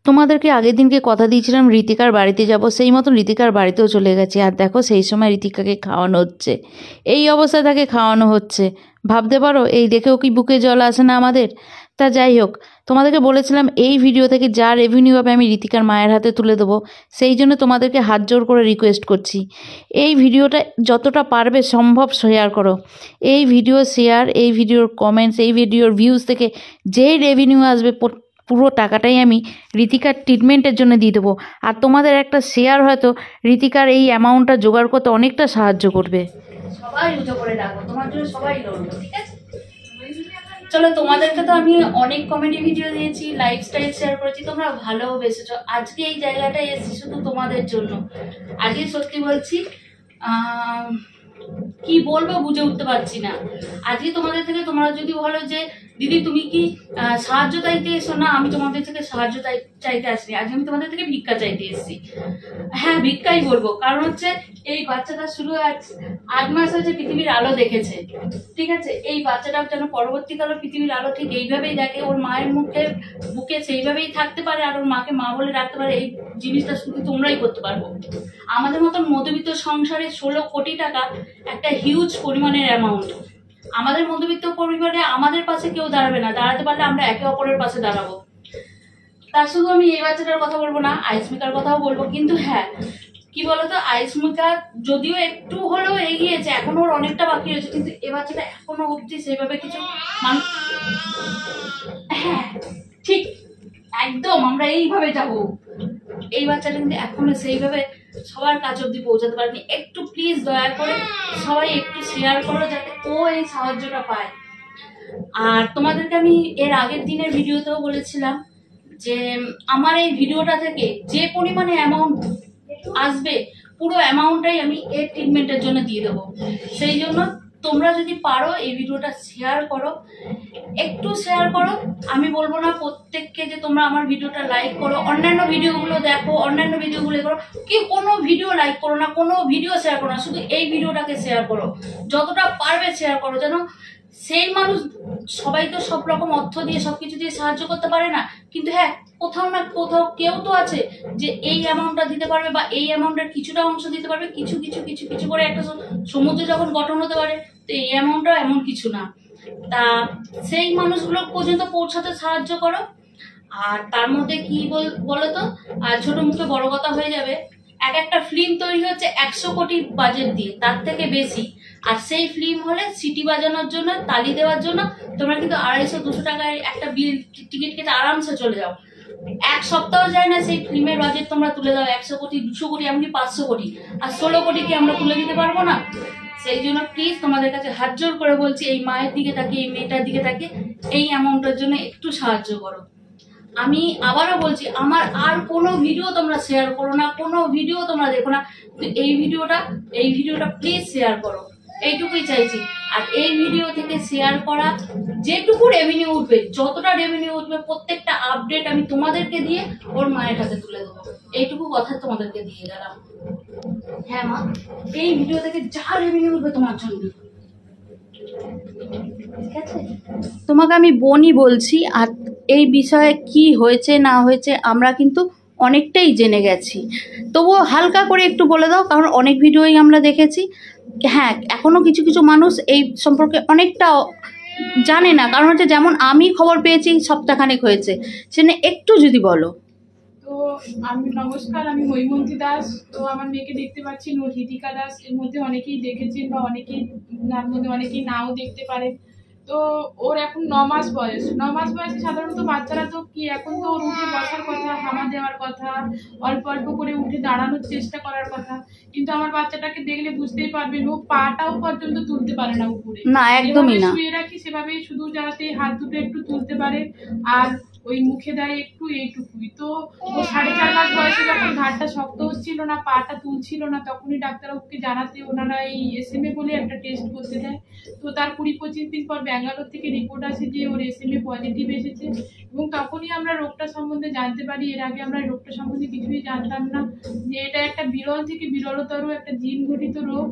তোমাদেরকে আগের দিনকে কথা দিয়েছিলাম ঋতিকার বাড়িতে যাব, সেই মতন ঋতিকার বাড়িতেও চলে গেছি। আর দেখো সেই সময় ঋতিকাকে খাওয়ানো হচ্ছে, এই অবস্থায় তাকে খাওয়ানো হচ্ছে। ভাবতে পারো, এই দেখেও কি বুকে জল আসে না আমাদের? তা যাই হোক, তোমাদেরকে বলেছিলাম এই ভিডিও থেকে যা রেভিনিউ হবে আমি ঋতিকার মায়ের হাতে তুলে দেবো। সেই জন্য তোমাদেরকে হাত জোর করে রিকোয়েস্ট করছি, এই ভিডিওটা যতটা পারবে সম্ভব শেয়ার করো। এই ভিডিও শেয়ার, এই ভিডিওর কমেন্টস, এই ভিডিওর ভিউজ থেকে যেই রেভিনিউ আসবে পুরো টাকাটাই আমি ঋতিকার ট্রিটমেন্টের জন্য দিয়ে দেবো। আর তোমাদের একটা শেয়ার হয়তো ঋতিকার এই অ্যামাউন্টটা জোগাড় করতে অনেকটা সাহায্য করবে। সবাই উঁচু করে রাখো, তোমার জন্য সবাই লড়বো, ঠিক আছে? চলো, তোমাদেরকে তো আমি অনেক কমেডি ভিডিও দিয়েছি, লাইফস্টাইল শেয়ার করেছি, তোমরা ভালোবেসেছো। আজকে এই জায়গাটায় এসেছি শুধু তোমাদের জন্য। আজকে সত্যি বলছি, কি বলবো বুঝে উঠতে পারছি না। আজকে তোমাদের থেকে, তোমরা যদি বলো যে দিদি তুমি কি সাহায্য চাইতে এসো, না আমি তোমাদের থেকে সাহায্য চাইতে আসিনি, আজকে আমি তোমাদের থেকে ভিক্ষা চাইতে এসেছি। হ্যাঁ, ভিক্ষাই বলবো, কারণ হচ্ছে এই বাচ্চাটা শুরু 8 মাস হয়েছে পৃথিবীর আলো দেখেছে, ঠিক আছে? এই বাচ্চাটা যেন পরবর্তীকালে পৃথিবীর আলো ঠিক এইভাবেই দেখে, ওর মায়ের বুকে সেইভাবেই থাকতে পারে, আর ওর মাকে মা বলে রাখতে পারে। এই জিনিসটা শুধু তোমরাই করতে পারবো। আমাদের মতন মধ্যবিত্ত সংসারে 16 কোটি টাকা একটা হিউজ পরিমাণের অ্যামাউন্ট। আমাদের মধ্যবিত্ত পরিবারে আমাদের পাশে কেউ দাঁড়াবে না, দাঁড়াতে পারলে আমরা একে অপরের পাশে দাঁড়াবো। তার শুধু আমি এই বাচ্চাটার কথা বলবো না, আইসমিকার কথাও বলবো। কিন্তু হ্যাঁ, কি বলতো, আইসমিকা যদিও একটু হলেও এগিয়েছে, এখনো ওর অনেকটা বাকি রয়েছে, কিন্তু এ বাচ্চাটা এখনো অবধি সেভাবে কিছু হ্যাঁ ঠিক একদম আমরা এইভাবে যাবো। এই বাচ্চাটা কিন্তু এখনো সেইভাবে সবার কাছ অব্দি পৌঁছাতে পারেনি। একটু প্লিজ দয়া করে সবাই একটু শেয়ার করো, যাতে ও এই সাহায্যটা পায়। আর তোমাদেরকে আমি এর আগের দিনের ভিডিওতেও বলেছিলাম যে আমার এই ভিডিওটা থেকে যে পরিমাণে অ্যামাউন্ট আসবে, পুরো অ্যামাউন্টটাই আমি এর ট্রিটমেন্টের জন্য দিয়ে দেবো। সেই জন্য তোমরা যদি পারো এই ভিডিওটা শেয়ার করো, একটু শেয়ার করো। আমি বলবো না প্রত্যেককে যে তোমরা আমার ভিডিওটা লাইক করো, অন্যান্য ভিডিওগুলো দেখো, অন্যান্য ভিডিওগুলো করো, কি কোনো ভিডিও লাইক করো না, কোনো ভিডিও শেয়ার করো না, শুধু এই ভিডিওটাকে শেয়ার করো। যতটা পারবে শেয়ার করো, যেন সেই মানুষ, সবাই তো সব রকম অর্থ দিয়ে সবকিছু দিয়ে সাহায্য করতে পারে না, কিন্তু হ্যাঁ কোথাও না কোথাও কেউ তো আছে যে এই অ্যামাউন্টটা দিতে পারবে, বা এই অ্যামাউন্টের কিছুটা অংশ দিতে পারবে। কিছু কিছু কিছু কিছু করে একটা সমুদ্র যখন গঠন হতে পারে, তো এই অ্যামাউন্টটা এমন কিছু না। তা সেই মানুষগুলো পর্যন্ত পৌঁছাতে সাহায্য করো। আর তার মধ্যে কি বলতো, ছোট মুখে বড় কথা হয়ে যাবে। একটা ফিল্ম তৈরি হচ্ছে 100 কোটি বাজেট দিয়ে, তার থেকে বেশি। আর সেই ফিল্ম হলে সিটি বাজানোর জন্য, তালি দেওয়ার জন্য তোমরা কিন্তু 250-200 টাকায় একটা টিকিট কেটে আরামসে চলে যাও। এক সপ্তাহ যায় না সেই ফিল্মের বাজেট তোমরা তুলে দাও 100 কোটি, 200 কোটি, এমনকি 500 কোটি। আর 16 কোটি কি আমরা তুলে দিতে পারবো না? সেই জন্য প্লিজ তোমাদের কাছে হাত জোর করে বলছি, এই মায়ের দিকে তাকিয়ে, এই মেয়েটার দিকে তাকিয়ে এই অ্যামাউন্টের জন্য একটু সাহায্য করো। আমি আবারও বলছি, আমার আর কোনো ভিডিও তোমরা শেয়ার করো না, কোনো ভিডিও তোমরা দেখো না, এই ভিডিওটা প্লিজ শেয়ার করো, এইটুকুই চাইছি। আর এই ভিডিও থেকে শেয়ার করা যেটুকু রেভিনিউ উঠবে, যতটা রেভিনিউ উঠবে, প্রত্যেকটা আপডেট আমি তোমাদেরকে দিয়ে ওর মায়ের হাতে তুলে দেবো। এইটুকু কথা তোমাদেরকে দিয়ে গেলাম। হ্যাঁ মা, এই ভিডিও থেকে যা রেভিনিউ উঠবে তোমার জন্য, ঠিক আছে? তোমাকে আমি বোনই বলছি। আর এই বিষয়ে কি হয়েছে না হয়েছে আমরা কিন্তু অনেকটাই জেনে গেছি, তবুও হালকা করে একটু বলে দাও, কারণ অনেক ভিডিওই আমরা দেখেছি। হ্যাঁ, এখনো কিছু কিছু মানুষ এই সম্পর্কে অনেকটা জানে না, কারণ হচ্ছে যেমন আমি খবর পেয়েছি সপ্তাহখানেক হয়েছে, সেটা একটু যদি বলো। তো আমি নমস্কার, আমি হৈমন্তী দাস। তো আমার মেয়েকে দেখতে পাচ্ছি ঋতিকা দাস, এর মধ্যে অনেকেই দেখেছেন বা অনেকেই, তার মধ্যে অনেকেই নাও দেখতে পারে। তো ওর এখন 9 মাস বয়স। 9 মাস বয়সে সাধারণত বাচ্চারা তো কি, এখন তো ওর উঠে বসার কথা, হামা দেওয়ার কথা, অল্প অল্প করে উঠে দাঁড়ানোর চেষ্টা করার কথা। কিন্তু আমার বাচ্চাটাকে দেখলে বুঝতেই পারবেন, ও পাটাও পর্যন্ত তুলতে পারে না উপরে, না একদমই না। শুয়ে রাখি সেভাবেই, শুধু যাতে হাত দুটো একটু তুলতে পারে, আর ওই মুখে দেয় একটু, এইটুকুই। তো ও 4.5 মাস বয়সে যখন ঘাড়টা শক্ত হচ্ছিল না, পাটা তুলছিল না, তখনই ডাক্তারবাবুকে জানাতে ওনারা এই SMA বলে একটা টেস্ট করতে দেয়। তো তার 20-25 দিন পর ব্যাঙ্গালোর থেকে রিপোর্ট আসে যে ওর SMA পজিটিভ এসেছে, এবং তখনই আমরা রোগটা সম্বন্ধে জানতে পারি। এর আগে আমরা রোগটা সম্বন্ধে কিছুই জানতাম না, যে এটা একটা বিরল থেকে বিরলতর একটা জিন ঘটিত রোগ।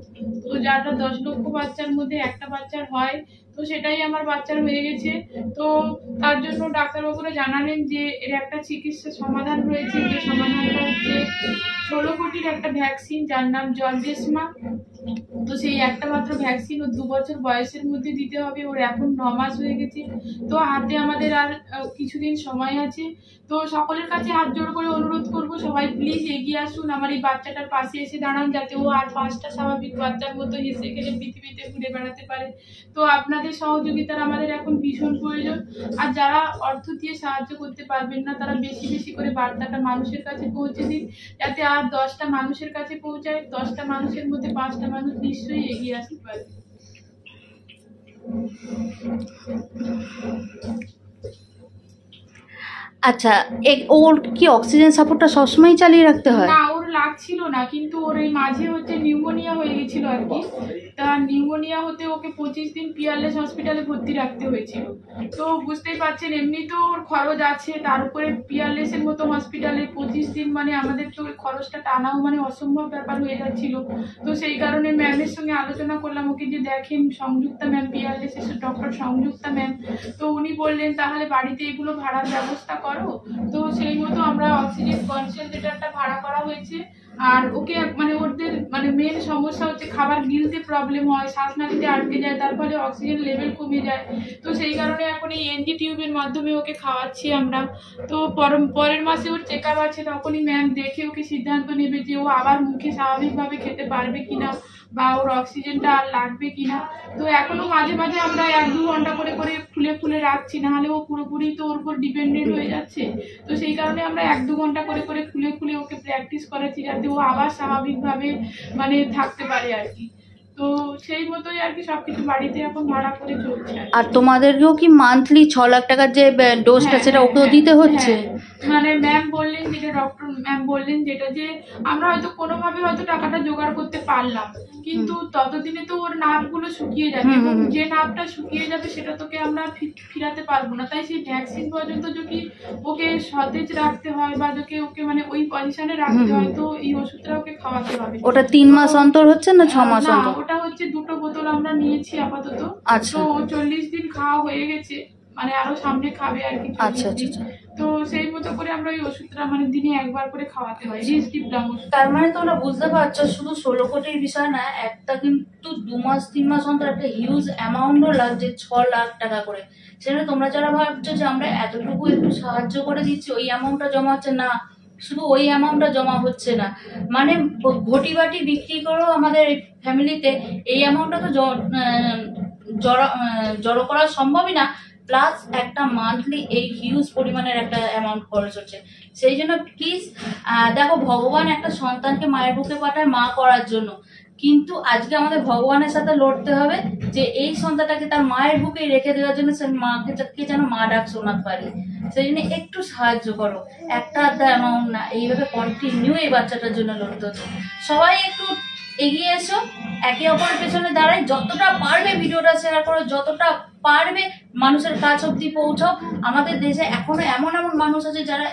তো যারা 10 লক্ষ বাচ্চার মধ্যে একটা বাচ্চার হয়, তো সেটাই আমার বাচ্চার হয়ে গেছে। তো তার জন্য ডাক্তারবাবুরা জানালেন যে এর একটা চিকিৎসার সমাধান রয়েছে, যে সমাধানটা হচ্ছে 16 কোটির একটা ভ্যাকসিন, যার নাম জলজেসমা। তো সেই একটা মাত্র ভ্যাকসিন ওর 2 বছর বয়সের মধ্যে দিতে হবে। ওর এখন 9 মাস হয়ে গেছে। তো হাতে আমাদের আর কিছুদিন সময় আছে। তো সকলের কাছে হাত জোড় করে অনুরোধ করব, সবাই প্লিজ এগিয়ে আসুন, আমার এই বাচ্চাটার পাশে এসে দাঁড়ান, যাতে ও আর 5টা স্বাভাবিক বাচ্চার মতো হেসে খেলে পৃথিবীতে ঘুরে বেড়াতে পারে। তো আপনাদের সহযোগিতার আমাদের এখন ভীষণ প্রয়োজন। আর যারা অর্থ দিয়ে সাহায্য করতে পারবেন না, তারা বেশি বেশি করে বার্তাটা মানুষের কাছে পৌঁছে দিন, যাতে আর 10টা মানুষের কাছে পৌঁছায়। 10টা মানুষের মধ্যে 5টা মানুষ নিশ্চয়ই এগিয়ে আসতে পারে। আচ্ছা, ওর কি অক্সিজেন সাপোর্টটা সবসময় চালিয়ে রাখতে হয়? না, ওর লাগছিল না, কিন্তু ওর এই মাঝে হচ্ছে নিউমোনিয়া হয়ে গেছিল আর কি। তার নিউমোনিয়া হতে ওকে 25 দিন পিয়ারলেস হসপিটালে ভর্তি রাখতে হয়েছিল। তো বুঝতেই পারছেন, এমনি তো ওর খরচ আছে, তার উপরে পিয়ারলেসের মতো হসপিটালে 25 দিন, মানে আমাদের তো ওই খরচটা টানাও মানে অসম্ভব ব্যাপার হয়ে যাচ্ছিল। তো সেই কারণে ম্যামের সঙ্গে আলোচনা করলাম ওকে, যে দেখেন সংযুক্তা ম্যাম, পিয়ারলেসের ডক্টর সংযুক্তা ম্যাম, তো উনি বললেন তাহলে বাড়িতে এগুলো ভাড়ার ব্যবস্থা করো। তো সেই মতো আমরা অক্সিজেন কনসেন্ট্রেটরটা ভাড়া করা হয়েছে। আর ওকে মানে ওদের মানে মেন সমস্যা হচ্ছে খাবার গিলতে প্রবলেম হয়, শ্বাসনালীতে আটকে যায়, তার ফলে অক্সিজেন লেভেল কমে যায়। তো সেই কারণে এখন এই এনজি টিউবের মাধ্যমে ওকে খাওয়াচ্ছি আমরা। তো পরের মাসে ওর চেক আপ আছে, তখনই ম্যাম দেখে ওকে সিদ্ধান্ত নেবে যে ও আবার মুখে স্বাভাবিকভাবে খেতে পারবে কিনা, বা ওর অক্সিজেনটা আর লাগবে কিনা। তো এখনো মাঝে মাঝে আমরা 1-2 ঘন্টা করে করে খুলে খুলে রাখছি, নাহলে ও পুরোপুরি তো ওর উপর ডিপেন্ডেন্ট হয়ে যাচ্ছে। তো সেই কারণে আমরা 1-2 ঘন্টা করে করে খুলে খুলে ওকে প্র্যাকটিস করাচ্ছি, যাতে ও আবার স্বাভাবিকভাবে মানে থাকতে পারে আর কি। তো সেই মতোই আর কি সবকিছু বাড়িতে এখন ভাড়া করে চলছে। আর তোমাদেরকেও কি মান্থলি 6 লাখ টাকার যে ডোজটা সেটা ওকেও দিতে হচ্ছে? মানে ম্যাম বললেন, যেটা ডক্টর ম্যাম বললেন, যেটা যে আমরা হয়তো কোনোভাবে হয়তো টাকাটা জোগাড় করতে পারলাম, কিন্তু ততদিনে তো ওর নার্ভগুলো শুকিয়ে যাবে, এবং যে নার্ভটা শুকিয়ে যাবে সেটা তোকে আমরা ফিরাতে পারবো না। তাই সেই ভ্যাকসিন পর্যন্ত যদি ওকে সতেজ রাখতে হয়, বা ওকে মানে ওই পজিশনে রাখতে হয়, তো এই ওষুধটা ওকে খাওয়াতে হবে। ওটা 3 মাস অন্তর হচ্ছে না 6 মাস না, অন্তর? ওটা হচ্ছে 2টো বোতল আমরা নিয়েছি আপাতত। আচ্ছা। তো 40 দিন খাওয়া হয়ে গেছে, মানে আরো সামনে খাবে আর কি। আচ্ছা আচ্ছা। তো সেই মতো করে আমরা ওই ওষুধটা মানে দিনে একবার করে খাওয়াতে হয়, রিসডিপ্লাম ওষুধ। তার মানে তোমরা বুঝতে পারছো, শুধু 16 কোটির বিষয় না, একটা কিন্তু 2 মাস 3 মাস অন্তর একটা হিউজ অ্যামাউন্টও লাগছে, 6 লাখ টাকা করে। সেটা তোমরা যারা ভাবছো যে আমরা এতটুকু একটু সাহায্য করে দিচ্ছি, ওই অ্যামাউন্টটা জমা হচ্ছে না, শুধু ওই অ্যামাউন্টটা জমা হচ্ছে না, মানে ঘটি বাটি বিক্রি করো আমাদের ফ্যামিলিতে এই অ্যামাউন্টটা তো জড়ো করা সম্ভবই না। প্লাস একটা মান্থলি এই হিউজ পরিমাণের একটা অ্যামাউন্ট খরচ হচ্ছে। সেই জন্য প্লিজ দেখো, ভগবান একটা সন্তানকে মায়ের বুকে পাঠায় মা করার জন্য, কিন্তু আজকে আমাদের ভগবানের সাথে লড়তে হবে যে এই সন্তানটাকে তার মায়ের বুকেই রেখে দেওয়ার জন্য সে মাকে যেন মা ডাক শোনাতে পারে। সেই জন্য একটু সাহায্য করো, একটা আধা অ্যামাউন্ট না, এইভাবে কন্টিনিউ এই বাচ্চাটার জন্য লড়তে হচ্ছে। সবাই একটু এগিয়ে এসো, একে অপরের পেছনে দাঁড়াই, যতটা পারবে ভিডিওটা শেয়ার করো, যতটা পারবে মানুষের কাছ অব্দি পৌঁছাও। আমাদের দেশে এখনো এমন এমন মানুষ আছে যারা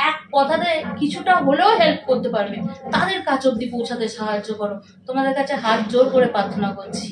এক কথাতে কিছুটা হলেও হেল্প করতে পারবে, তাদের কাছ অব্দি পৌঁছাতে সাহায্য করো। তোমাদের কাছে হাত জোর করে প্রার্থনা করছি।